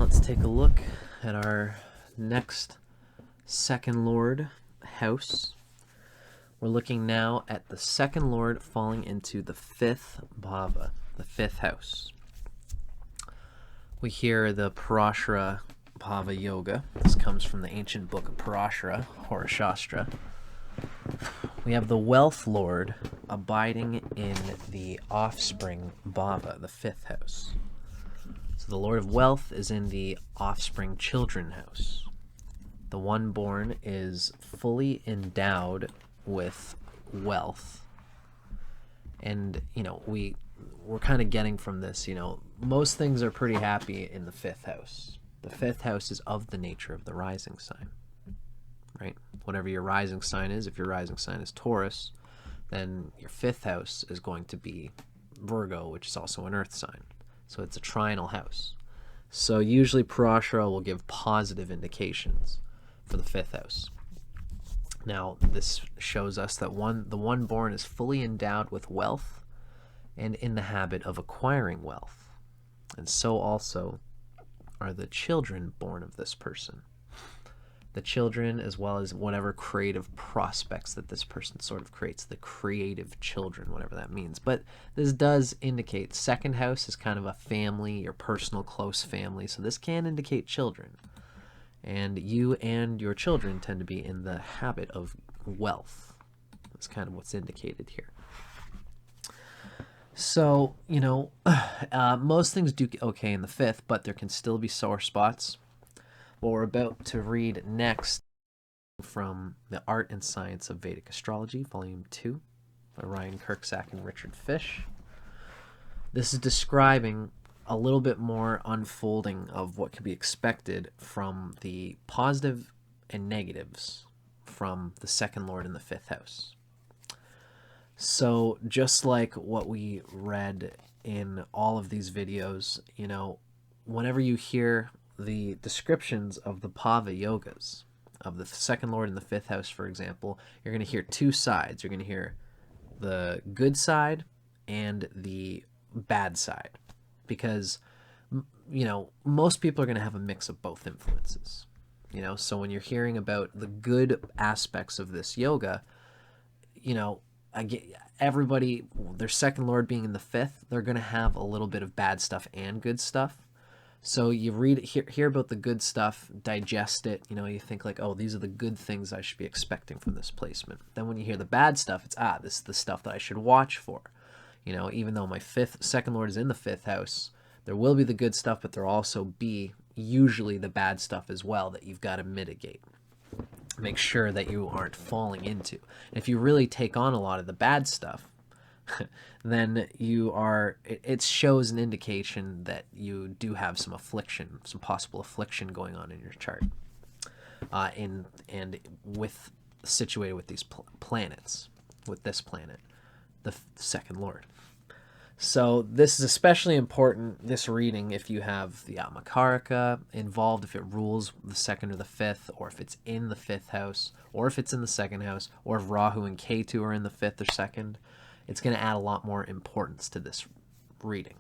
let's take a look at our next second lord house. We're looking now at the second lord falling into the fifth Bhava, the fifth house. We hear the Parashara Bhava Yoga. This comes from the ancient book of Parashara, Horashastra. We have the wealth lord abiding in the offspring Bhava, the fifth house. So the lord of wealth is in the offspring children house. The one born is fully endowed with wealth. And, we're kind of getting from this, most things are pretty happy in the fifth house. The fifth house is of the nature of the rising sign, right? Whatever your rising sign is, if your rising sign is Taurus, then your fifth house is going to be Virgo, which is also an earth sign. So it's a trinal house. So usually Parashara will give positive indications for the fifth house. Now, this shows us that the one born is fully endowed with wealth and in the habit of acquiring wealth. And so also are the children born of this person. The children, as well as whatever creative prospects that this person sort of creates, the creative children, whatever that means. But this does indicate second house is kind of a family, your personal close family. So this can indicate children. And you and your children tend to be in the habit of wealth. That's kind of what's indicated here. So, most things do okay in the fifth, but there can still be sore spots. What we're about to read next from The Art and Science of Vedic Astrology, Volume 2, by Ryan Kirksack and Richard Fish. This is describing a little bit more unfolding of what can be expected from the positive and negatives from the second lord in the fifth house. So just like what we read in all of these videos, whenever you hear the descriptions of the Bhava yogas, of the second lord in the fifth house, for example, you're going to hear two sides. You're going to hear the good side and the bad side. Because, most people are going to have a mix of both influences. So when you're hearing about the good aspects of this yoga, everybody, their second lord being in the fifth, they're going to have a little bit of bad stuff and good stuff. So you hear about the good stuff, digest it, you think like, oh, these are the good things I should be expecting from this placement. Then when you hear the bad stuff, it's, this is the stuff that I should watch for. Even though my second lord is in the fifth house, there will be the good stuff, but there'll also be usually the bad stuff as well that you've got to mitigate. Make sure that you aren't falling into. And if you really take on a lot of the bad stuff, then it shows an indication that you do have some affliction, some possible affliction going on in your chart. And situated with these planets, with this planet, the second lord. So this is especially important, this reading, if you have the Atmakaraka involved, if it rules the second or the fifth, or if it's in the fifth house, or if it's in the second house, or if Rahu and Ketu are in the fifth or second. It's going to add a lot more importance to this reading.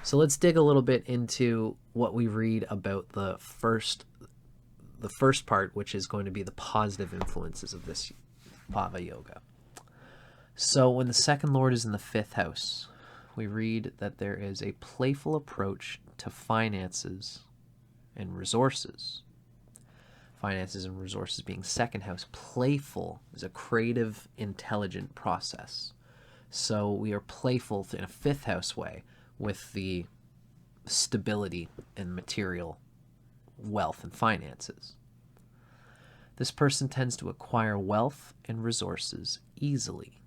So let's dig a little bit into what we read about the first part, which is going to be the positive influences of this Bhava Yoga. So when the second lord is in the fifth house, we read that there is a playful approach to finances and resources. Finances and resources being second house. Playful is a creative, intelligent process. So we are playful in a fifth house way with the stability and material wealth and finances. This person tends to acquire wealth and resources easily.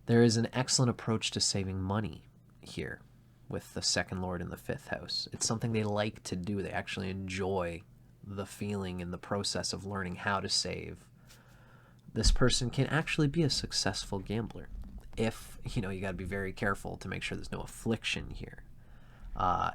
There is an excellent approach to saving money here with the second lord in the fifth house. It's something they like to do. They actually enjoy the feeling and the process of learning how to save. This person can actually be a successful gambler. If, you got to be very careful to make sure there's no affliction here.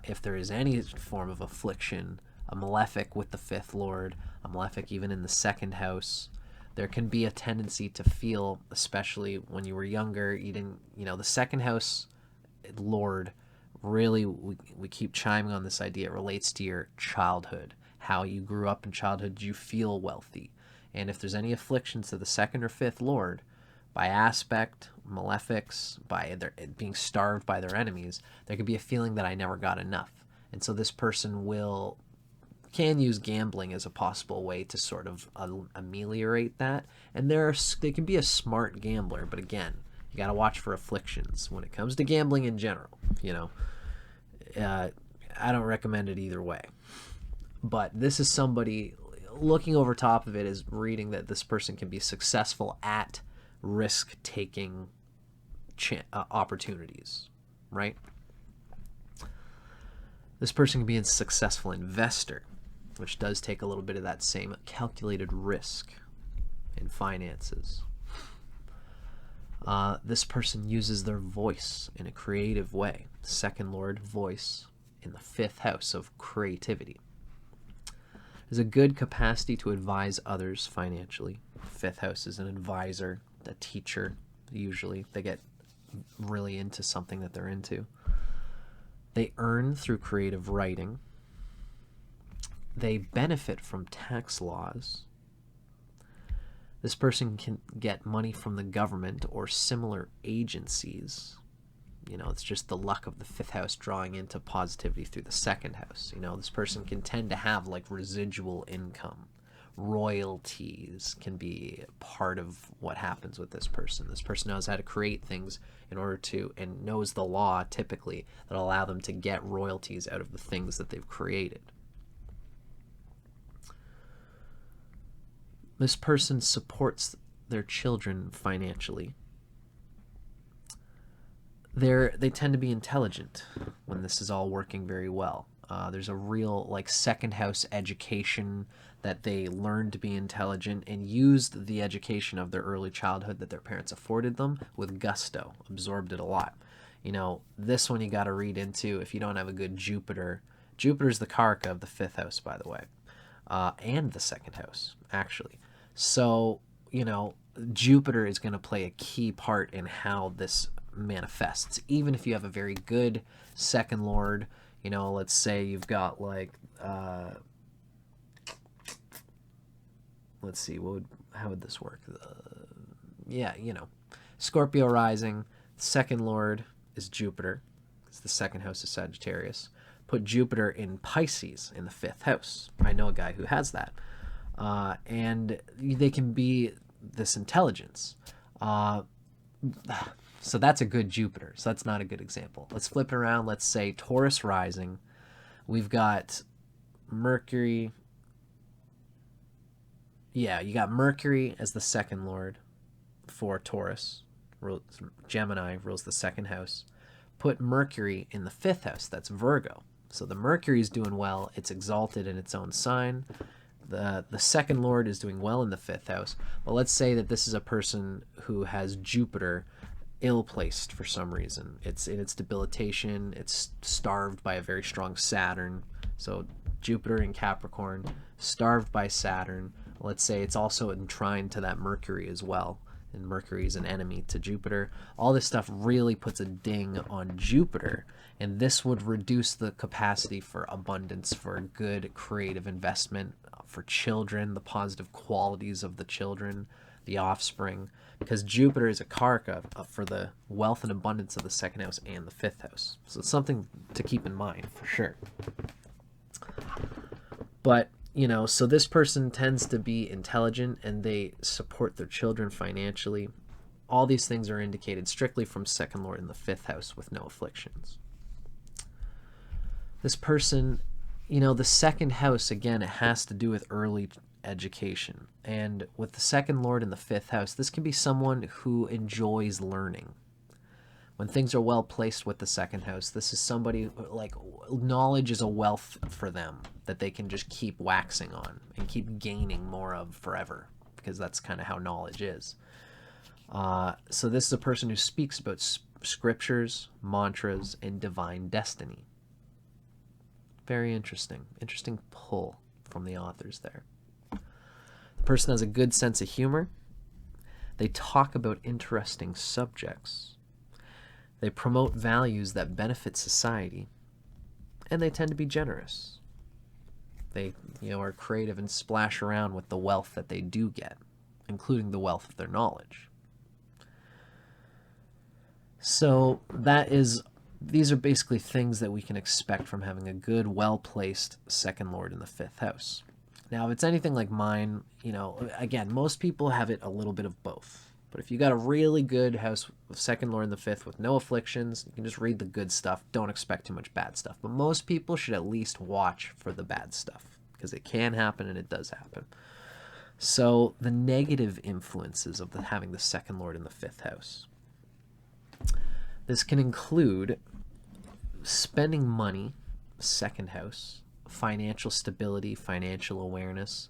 If there is any form of affliction, a malefic with the fifth lord, a malefic even in the second house, there can be a tendency to feel, especially when you were younger, you didn't, the second house lord really, we keep chiming on this idea. It relates to your childhood, how you grew up in childhood. Do you feel wealthy? And if there's any afflictions to the second or fifth lord, by aspect, malefics, by being starved by their enemies, there could be a feeling that I never got enough. And so this person can use gambling as a possible way to sort of ameliorate that. And they can be a smart gambler, but again, you got to watch for afflictions when it comes to gambling in general. I don't recommend it either way. But this is somebody, looking over top of it, is reading that this person can be successful at risk-taking opportunities, right? This person can be a successful investor, which does take a little bit of that same calculated risk in finances. This person uses their voice in a creative way. Second lord, voice, in the fifth house of creativity. There's a good capacity to advise others financially. Fifth house is an advisor, a teacher, usually. They get really into something that they're into. They earn through creative writing. They benefit from tax laws. This person can get money from the government or similar agencies. It's just the luck of the fifth house drawing into positivity through the second house. This person can tend to have like residual income. Royalties can be part of what happens with this person. This person knows how to create things in order to, and knows the law typically that allow them to get royalties out of the things that they've created. This person supports their children financially. They tend to be intelligent when this is all working very well. There's a real second house education that they learned to be intelligent and used the education of their early childhood that their parents afforded them with gusto, absorbed it a lot. This one you got to read into if you don't have a good Jupiter. Jupiter's the karaka of the fifth house, by the way, and the second house, actually. So, Jupiter is going to play a key part in how this manifests. Even if you have a very good second lord, let's say you've got let's see, how would this work? Scorpio rising, second lord is Jupiter. It's the second house of Sagittarius. Put Jupiter in Pisces in the fifth house. I know a guy who has that. And they can be this intelligence. So that's a good Jupiter. So that's not a good example. Let's flip it around. Let's say Taurus rising. We've got Mercury. Yeah, you got Mercury as the second lord for Taurus. Gemini rules the second house. Put Mercury in the fifth house. That's Virgo. So the Mercury is doing well. It's exalted in its own sign. The second lord is doing well in the fifth house. But let's say that this is a person who has Jupiter ill-placed for some reason. It's in its debilitation. It's starved by a very strong Saturn. So Jupiter in Capricorn, starved by Saturn. Let's say it's also enshrined to that Mercury as well. And Mercury is an enemy to Jupiter. All this stuff really puts a ding on Jupiter. And this would reduce the capacity for abundance, for good creative investment, for children, the positive qualities of the children, the offspring. Because Jupiter is a karaka for the wealth and abundance of the second house and the fifth house. So it's something to keep in mind for sure. But, so this person tends to be intelligent and they support their children financially. All these things are indicated strictly from second lord in the fifth house with no afflictions. This person, the second house, again, it has to do with early education. And with the second lord in the fifth house, this can be someone who enjoys learning. When things are well placed with the second house, this is somebody knowledge is a wealth for them that they can just keep waxing on and keep gaining more of forever, because that's kind of how knowledge is. So this is a person who speaks about scriptures, mantras, and divine destiny. Very interesting. Interesting pull from the authors there. The person has a good sense of humor. They talk about interesting subjects. They promote values that benefit society, and they tend to be generous. They, are creative and splash around with the wealth that they do get, including the wealth of their knowledge. So these are basically things that we can expect from having a good, well-placed second lord in the 5th house. Now, if it's anything like mine, again, most people have it a little bit of both. But if you got a really good house with second lord in the 5th with no afflictions, you can just read the good stuff. Don't expect too much bad stuff. But most people should at least watch for the bad stuff, because it can happen and it does happen. So the negative influences of having the second lord in the 5th house. This can include spending money, second house, financial stability, financial awareness.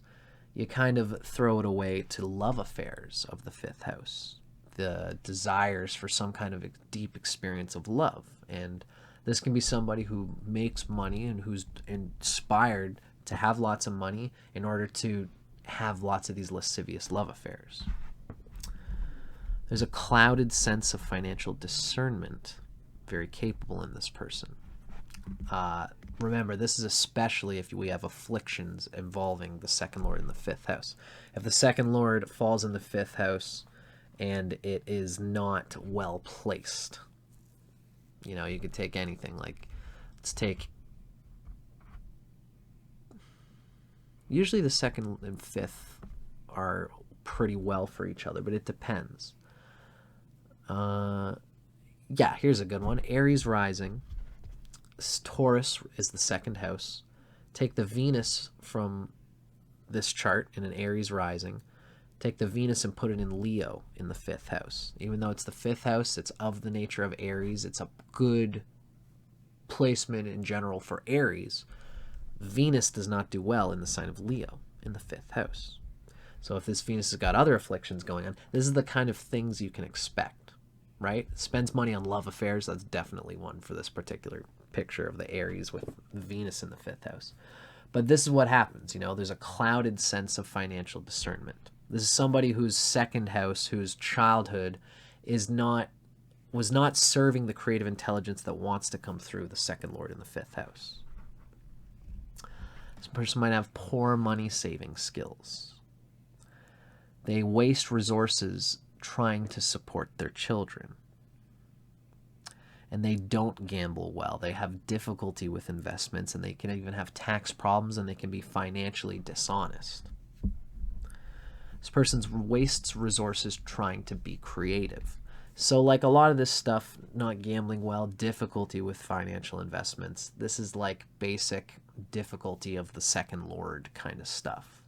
You kind of throw it away to love affairs of the 5th house, the desires for some kind of deep experience of love. And this can be somebody who makes money and who's inspired to have lots of money in order to have lots of these lascivious love affairs. There's a clouded sense of financial discernment, very capable in this person. Remember, this is especially if we have afflictions involving the second lord in the 5th house. If the second lord falls in the 5th house and it is not well placed, you could take anything. Like, let's take... Usually the 2nd and 5th are pretty well for each other, but it depends. Here's a good one. Aries rising. Taurus is the 2nd house. Take the Venus from this chart in an Aries rising. Take the Venus and put it in Leo in the 5th house. Even though it's the 5th house, it's of the nature of Aries. It's a good placement in general for Aries. Venus does not do well in the sign of Leo in the 5th house. So if this Venus has got other afflictions going on, this is the kind of things you can expect, right? Spends money on love affairs. That's definitely one for this particular picture of the Aries with Venus in the 5th house. But this is what happens, there's a clouded sense of financial discernment. This is somebody whose 2nd house, whose childhood was not serving the creative intelligence that wants to come through the second lord in the 5th house. This person might have poor money saving skills. They waste resources trying to support their children. And they don't gamble well. They have difficulty with investments, and they can even have tax problems, and they can be financially dishonest. This person wastes resources trying to be creative. So like a lot of this stuff, not gambling well, difficulty with financial investments, this is like basic difficulty of the second lord kind of stuff.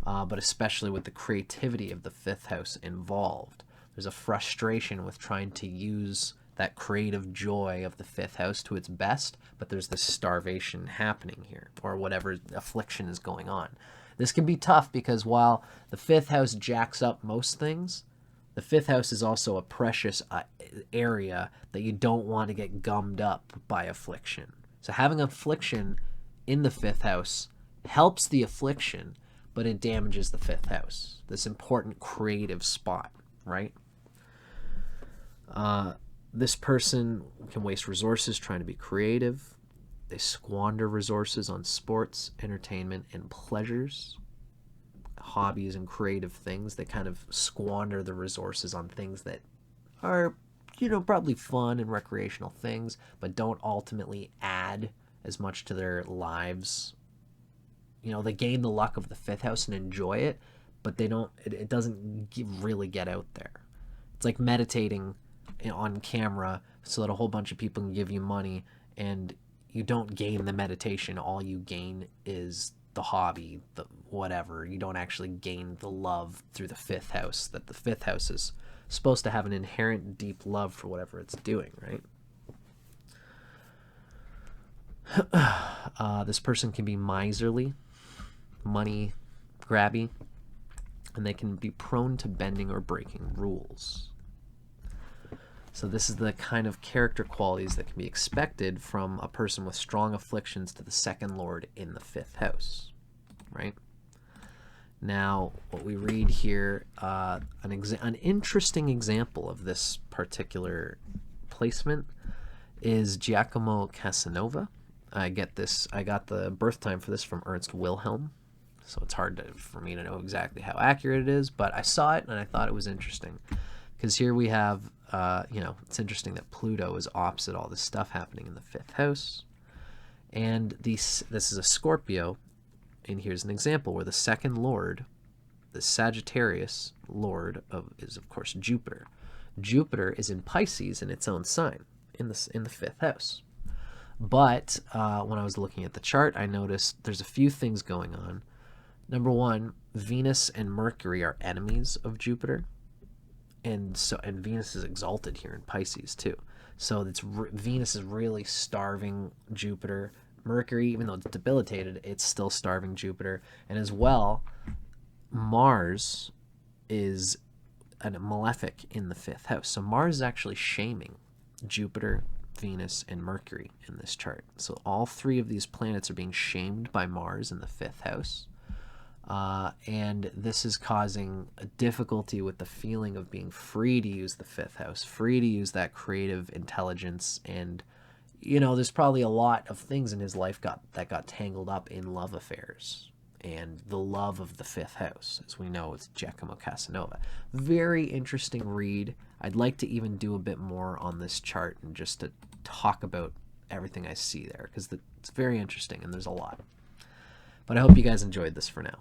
But especially with the creativity of the 5th house involved. There's a frustration with trying to use that creative joy of the 5th house to its best, but there's this starvation happening here, or whatever affliction is going on. This can be tough because while the 5th house jacks up most things, the 5th house is also a precious area that you don't want to get gummed up by affliction. So having affliction in the 5th house helps the affliction, but it damages the 5th house, this important creative spot, right? This person can waste resources trying to be creative. They squander resources on sports, entertainment, and pleasures, hobbies and creative things. They kind of squander the resources on things that are, probably fun and recreational things, but don't ultimately add as much to their lives. They gain the luck of the 5th house and enjoy it, but they don't. It doesn't really get out there. It's like meditating on camera so that a whole bunch of people can give you money, and you don't gain the meditation. All you gain is the hobby, the whatever. You don't actually gain the love through the 5th house, that the 5th house is supposed to have an inherent deep love for whatever it's doing, right? This person can be miserly, money grabby, and they can be prone to bending or breaking rules. So this is the kind of character qualities that can be expected from a person with strong afflictions to the second lord in the 5th house, right? Now, what we read here, an interesting example of this particular placement is Giacomo Cassanova. I got the birth time for this from Ernst Wilhelm, so it's hard for me to know exactly how accurate it is, but I saw it and I thought it was interesting. Because here we have, it's interesting that Pluto is opposite all this stuff happening in the 5th house. And this is a Scorpio, and here's an example where the second lord, the Sagittarius lord, is of course Jupiter. Jupiter is in Pisces in its own sign, in the 5th house. But when I was looking at the chart, I noticed there's a few things going on. Number one, Venus and Mercury are enemies of Jupiter, and Venus is exalted here in Pisces too. So Venus is really starving Jupiter. Mercury, even though it's debilitated, it's still starving Jupiter, and as well, Mars is a malefic in the 5th house. So Mars is actually shaming Jupiter, Venus, and Mercury in this chart. So all 3 of these planets are being shamed by Mars in the 5th house. And this is causing a difficulty with the feeling of being free to use the 5th house, free to use that creative intelligence. And, there's probably a lot of things in his life that got tangled up in love affairs. And the love of the 5th house, as we know, it's Giacomo Casanova. Very interesting read. I'd like to even do a bit more on this chart and just to talk about everything I see there, because it's very interesting and there's a lot. But I hope you guys enjoyed this for now.